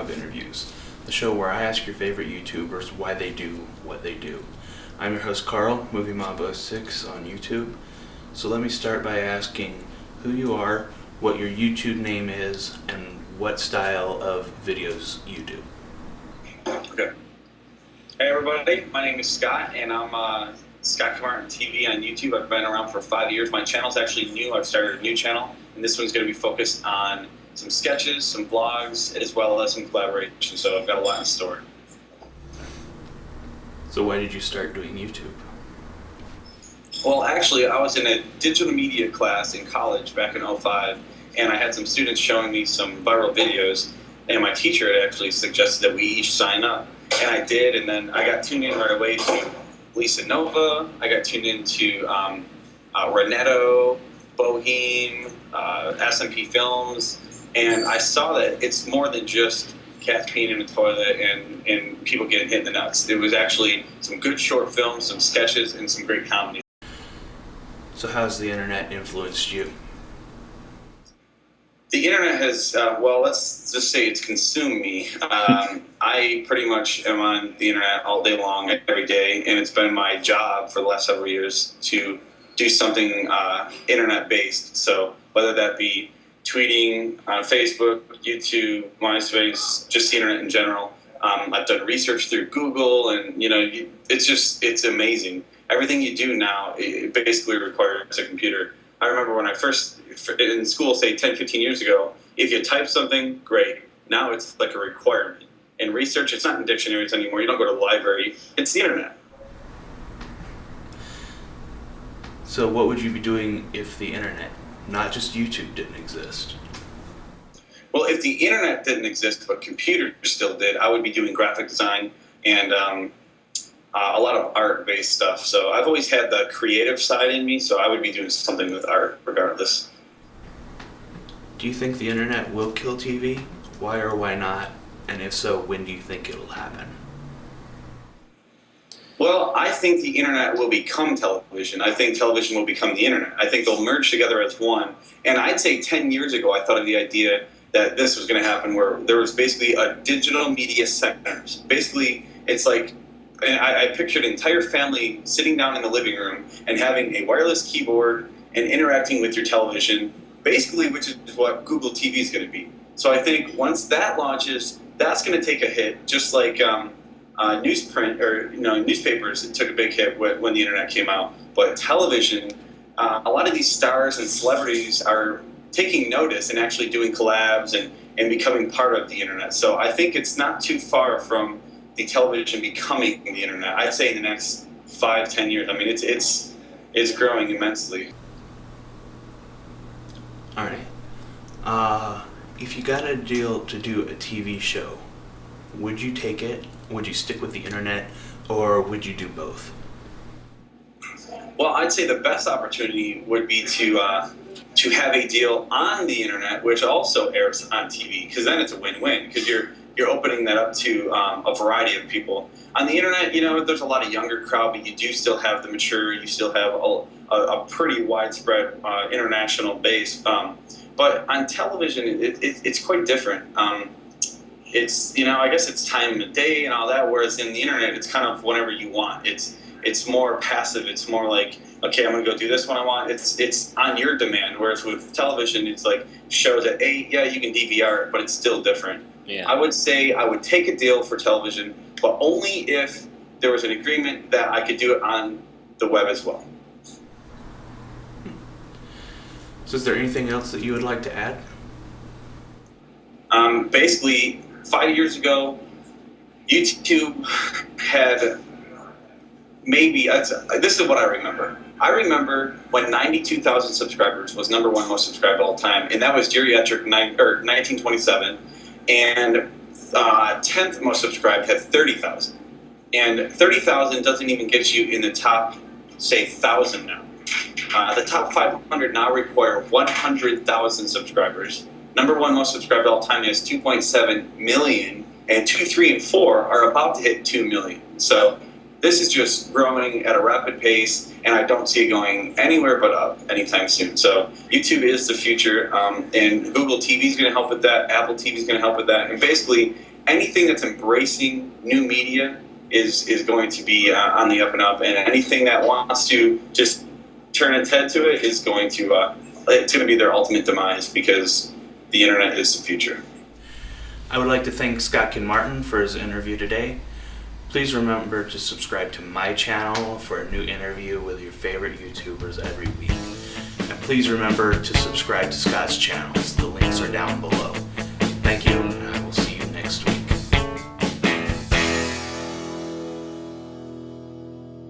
MovieMobInterviews, the show where I ask your favorite YouTubers why they do what they do. I'm your host Carl, MovieMob06 on YouTube. So let me start by asking who you are, what your YouTube name is, and what style of videos you do. Okay. Hey everybody, my name is Scott, and I'm Scott Kinmartin TV on YouTube. I've been around for 5 years. My channel's actually new. I've started a new channel, and this one's going to be focused on some sketches, some vlogs, as well as some collaboration. So I've got a lot in store. So why did you start doing YouTube? Well, actually, I was in a digital media class in college back in '05, and I had some students showing me some viral videos, and my teacher had actually suggested that we each sign up, and I did, and then I got tuned in right away to Lisa Nova. I got tuned into Renetto, Boheme, SMP Films, and I saw that it's more than just cats peeing in the toilet and people getting hit in the nuts. It was actually some good short films, some sketches, and some great comedy. So how's the internet influenced you? The internet has, well, let's just say it's consumed me. I pretty much am on the internet all day long, every day, and it's been my job for the last several years to do something internet-based. So whether that be tweeting on Facebook, YouTube, MySpace, just the internet in general. I've done research through Google, and it's amazing. Everything you do now, it basically requires a computer. I remember when I first, in school, say 10, 15 years ago, if you type something, great. Now it's like a requirement. In research, it's not in dictionaries anymore. You don't go to the library. It's the internet. So what would you be doing if the internet, not just YouTube, didn't exist? Well, if the internet didn't exist, but computers still did, I would be doing graphic design and a lot of art-based stuff. So I've always had the creative side in me, so I would be doing something with art regardless. Do you think the internet will kill TV? Why or why not? And if so, when do you think it'll happen? Well, I think the internet will become television. I think television will become the internet. I think they'll merge together as one. And I'd say 10 years ago, I thought of the idea that this was going to happen, where there was basically a digital media center. Basically, it's like, and I pictured an entire family sitting down in the living room and having a wireless keyboard and interacting with your television, basically, which is what Google TV is going to be. So I think once that launches, that's going to take a hit, just like newsprint or newspapers. It took a big hit when the internet came out. But television, a lot of these stars and celebrities are taking notice and actually doing collabs and becoming part of the internet. So I think it's not too far from the television becoming the internet. I'd say in the next 5-10 years. I mean, it's growing immensely. All right. If you got a deal to do a TV show, would you take it? Would you stick with the internet, or would you do both? Well, I'd say the best opportunity would be to have a deal on the internet, which also airs on TV, because then it's a win-win, because you're opening that up to a variety of people. On the internet, there's a lot of younger crowd, but you do still have the mature, you still have a pretty widespread international base. But on television, it's quite different. It's, I guess it's time of day and all that, whereas in the internet, it's kind of whenever you want. It's more passive. It's more like, okay, I'm going to go do this when I want. It's on your demand, whereas with television, it's like shows that, hey, yeah, you can DVR it, but it's still different. Yeah. I would say I would take a deal for television, but only if there was an agreement that I could do it on the web as well. So is there anything else that you would like to add? Basically, 5 years ago, YouTube had maybe, this is what I remember. I remember when 92,000 subscribers was #1 most subscribed of all time, and that was geriatric 1927, and 10th most subscribed had 30,000. And 30,000 doesn't even get you in the top, say, 1,000 now. The top 500 now require 100,000 subscribers. #1 most subscribed of all time has 2.7 million, and 2, 3, and 4 are about to hit 2 million. So this is just growing at a rapid pace, and I don't see it going anywhere but up anytime soon. So YouTube is the future, and Google TV is going to help with that. Apple TV is going to help with that. And basically, anything that's embracing new media is going to be on the up and up, and anything that wants to just turn its head to it is going to it's going to be their ultimate demise, because the internet is the future. I would like to thank Scott Kinmartin for his interview today. Please remember to subscribe to my channel for a new interview with your favorite YouTubers every week. And please remember to subscribe to Scott's channels. The links are down below. Thank you, and I will see you next week.